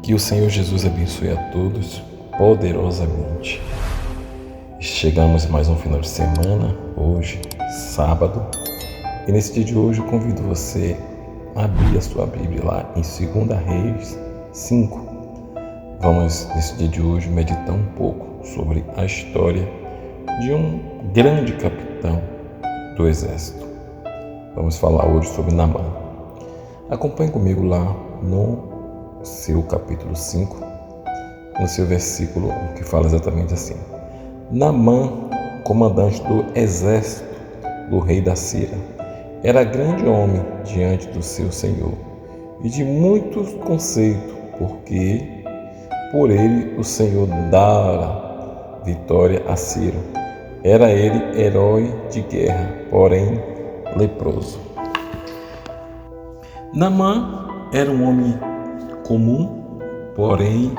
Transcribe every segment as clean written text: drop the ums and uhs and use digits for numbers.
Que o Senhor Jesus abençoe a todos poderosamente. Chegamos mais um final de semana, hoje, sábado. E nesse dia de hoje eu convido você a abrir a sua Bíblia lá em 2 Reis 5. Vamos, nesse dia de hoje, meditar um pouco sobre a história de um grande capitão do exército. Vamos falar hoje sobre Naamã. Acompanhe comigo lá no seu capítulo 5, no seu versículo, que fala exatamente assim: Naamã, comandante do exército do rei da Síria, era grande homem diante do seu senhor e de muito conceito, porque por ele o Senhor dara vitória a Ciro. Era ele herói de guerra, porém leproso. Naamã era um homem comum, porém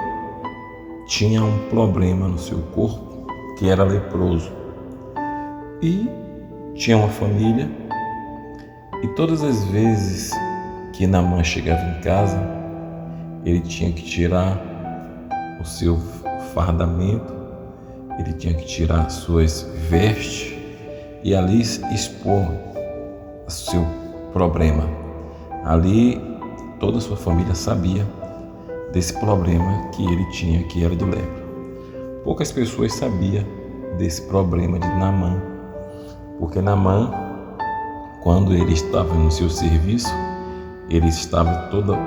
tinha um problema no seu corpo, que era leproso. E tinha uma família, e todas as vezes que Naamã chegava em casa, ele tinha que tirar o seu fardamento, ele tinha que tirar suas vestes e ali expor o seu problema. Ali toda a sua família sabia desse problema que ele tinha, que era de lepra. Poucas pessoas sabiam desse problema de Naamã, porque Naamã, quando ele estava no seu serviço, ele estava todo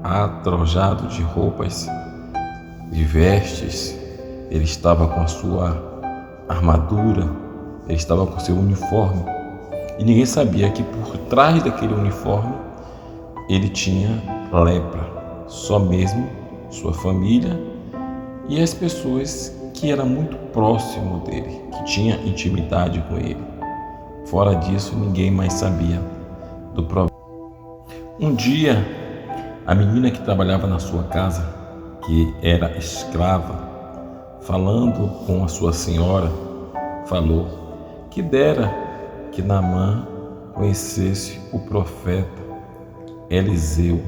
atrojado de roupas, de vestes, ele estava com a sua armadura, ele estava com o seu uniforme, e ninguém sabia que por trás daquele uniforme ele tinha lepra, só mesmo sua família e as pessoas que eram muito próximo dele, que tinham intimidade com ele. Fora disso, ninguém mais sabia do problema. Um dia, a menina que trabalhava na sua casa, que era escrava, falando com a sua senhora, falou que dera que Naamã conhecesse o profeta Eliseu.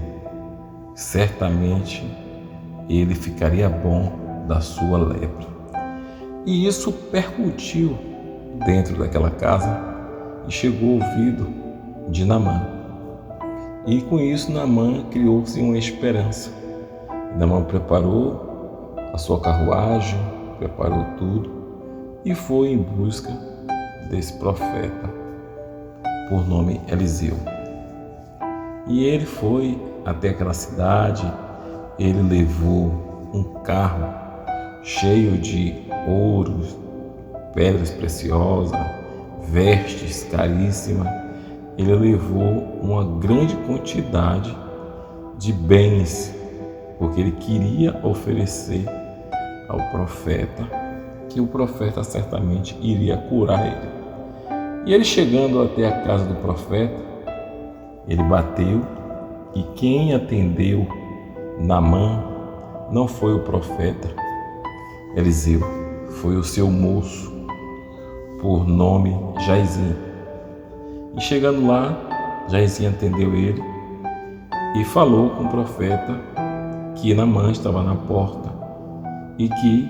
Certamente ele ficaria bom da sua lepra. E isso percutiu dentro daquela casa e chegou ao ouvido de Naamã. E com isso Naamã criou-se uma esperança. Naamã preparou a sua carruagem, preparou tudo e foi em busca desse profeta por nome Eliseu. E ele foi até aquela cidade, ele levou um carro cheio de ouro, pedras preciosas, vestes caríssimas. Ele levou uma grande quantidade de bens, porque ele queria oferecer ao profeta, que o profeta certamente iria curar ele. E ele, chegando até a casa do profeta, ele bateu, e quem atendeu Naamã não foi o profeta Eliseu, foi o seu moço, por nome Geazi. E chegando lá, Geazi atendeu ele e falou com o profeta que Naamã estava na porta e que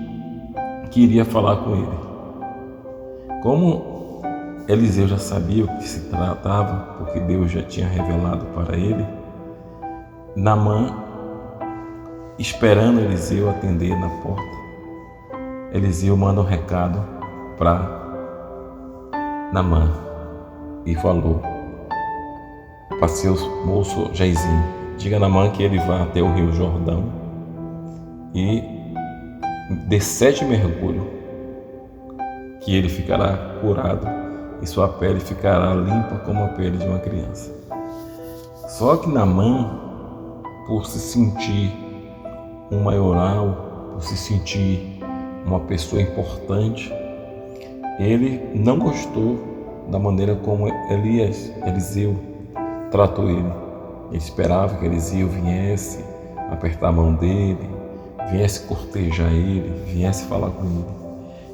queria falar com ele. Como Eliseu já sabia o que se tratava, porque Deus já tinha revelado para ele, Naamã, esperando Eliseu atender na porta, Eliseu manda um recado para Naamã e falou para seu moço Geazi: diga a Naamã que ele vá até o rio Jordão e dê 7 mergulhos, que ele ficará curado e sua pele ficará limpa como a pele de uma criança. Só que Naamã, por se sentir um maioral, por se sentir uma pessoa importante, ele não gostou da maneira como Eliseu tratou ele. Ele esperava que Eliseu viesse apertar a mão dele, viesse cortejar ele, viesse falar com ele.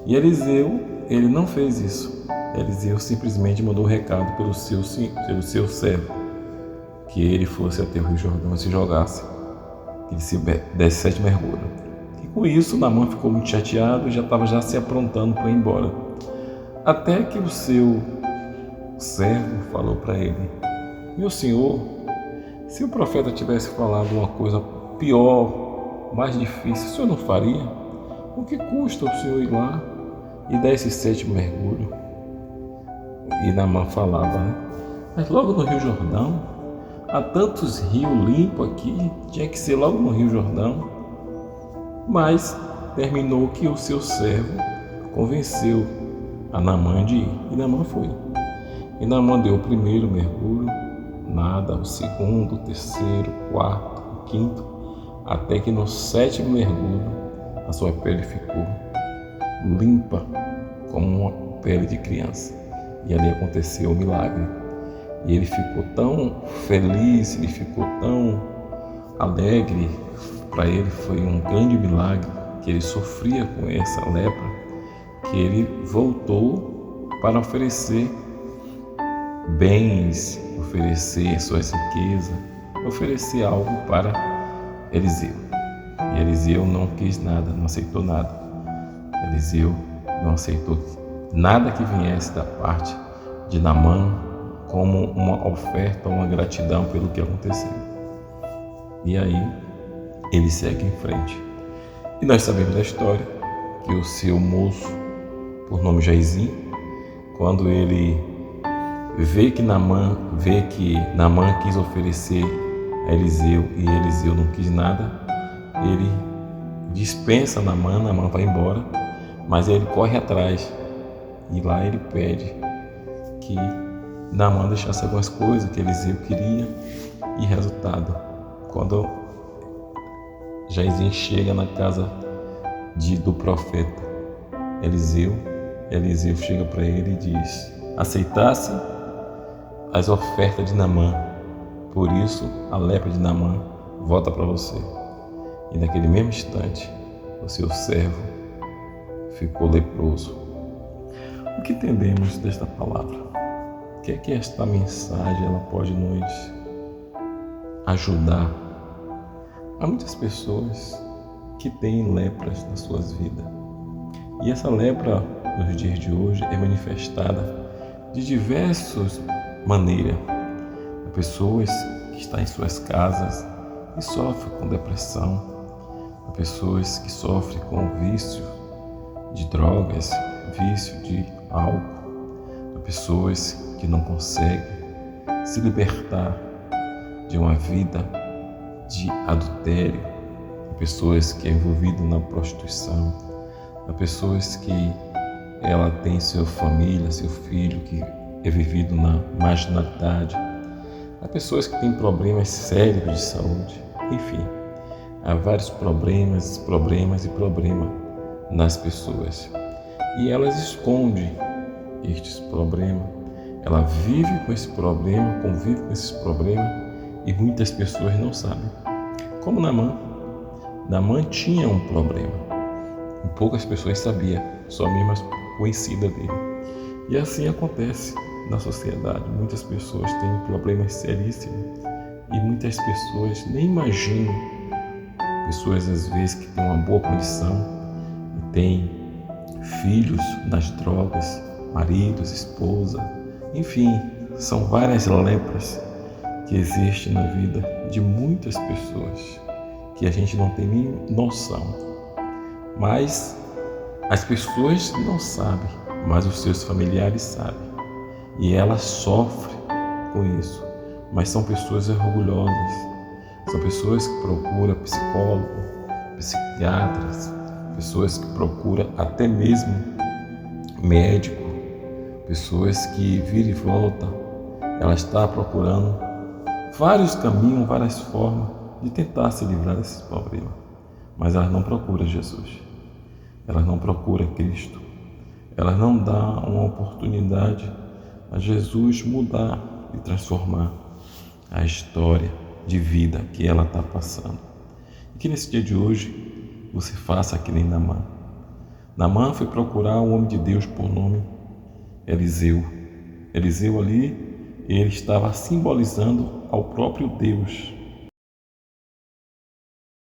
E Eliseu, ele não fez isso. Eliseu simplesmente mandou um recado pelo seu servo, que ele fosse até o Rio Jordão e se jogasse que ele se desse 7 mergulhos. E com isso, Naamã ficou muito chateado e já estava se aprontando para ir embora. Até que o seu servo falou para ele: meu senhor, se o profeta tivesse falado uma coisa pior, mais difícil, o senhor não faria? O que custa o senhor ir lá e dar esse 7 mergulhos? E Naamã falava, né? Mas logo no Rio Jordão, há tantos rios limpos aqui, tinha que ser logo no Rio Jordão. Mas terminou que o seu servo convenceu a Naamã de ir, e Naamã foi. E Naamã deu o primeiro mergulho, nada, o segundo, o terceiro, o quarto, o quinto, até que no 7º mergulho a sua pele ficou limpa como uma pele de criança. E ali aconteceu o milagre. E ele ficou tão feliz, ele ficou tão alegre. Para ele foi um grande milagre, que ele sofria com essa lepra, que ele voltou para oferecer bens, oferecer suas riquezas, oferecer algo para Eliseu. E Eliseu não quis nada, não aceitou nada. Eliseu não aceitou nada que viesse da parte de Naamã como uma oferta, uma gratidão pelo que aconteceu. E aí ele segue em frente. E nós sabemos da história que o seu moço, por nome Geazi, quando ele vê que Naamã quis oferecer a Eliseu e Eliseu não quis nada, ele dispensa Naamã vai embora, mas ele corre atrás e lá ele pede que Naamã deixasse algumas coisas que Eliseu queria. E resultado, quando Geazi chega na casa do profeta Eliseu chega para ele e diz: aceitasse as ofertas de Naamã, por isso a lepra de Naamã volta para você. E naquele mesmo instante o seu servo ficou leproso. O que entendemos desta palavra? O que é que esta mensagem ela pode nos ajudar? Há muitas pessoas que têm lepras nas suas vidas. E essa lepra, nos dias de hoje, é manifestada de diversas maneiras. Há pessoas que estão em suas casas e sofrem com depressão. Há pessoas que sofrem com vício de drogas, vício de álcool. Há pessoas que não conseguem se libertar de uma vida de adultério. Há pessoas que são envolvidas na prostituição. Há pessoas que ela tem sua família, seu filho que é vivido na marginalidade. Há pessoas que têm problemas sérios de saúde. Enfim, há vários problemas nas pessoas. E elas escondem estes problemas. Ela vive com esse problema, convive com esses problemas e muitas pessoas não sabem. Como Naamã. Naamã tinha um problema. E poucas pessoas sabiam, só mesmo as conhecidas dele. E assim acontece na sociedade. Muitas pessoas têm problemas seríssimos e muitas pessoas nem imaginam. Pessoas às vezes que têm uma boa condição e têm filhos nas drogas, maridos, esposa, enfim, são várias lepras que existem na vida de muitas pessoas que a gente não tem nem noção. Mas as pessoas não sabem, mas os seus familiares sabem. E elas sofrem com isso. Mas são pessoas orgulhosas. São pessoas que procuram psicólogo, psiquiatras, pessoas que procuram até mesmo médico, pessoas que viram e voltam. Ela está procurando vários caminhos, várias formas de tentar se livrar desses problemas. Mas elas não procuram Jesus. Elas não procuram Cristo. Elas não dão uma oportunidade a Jesus mudar e transformar a história de vida que ela está passando. E que nesse dia de hoje você faça que nem Naamã. Naamã foi procurar um homem de Deus por nome Eliseu ali, ele estava simbolizando ao próprio Deus.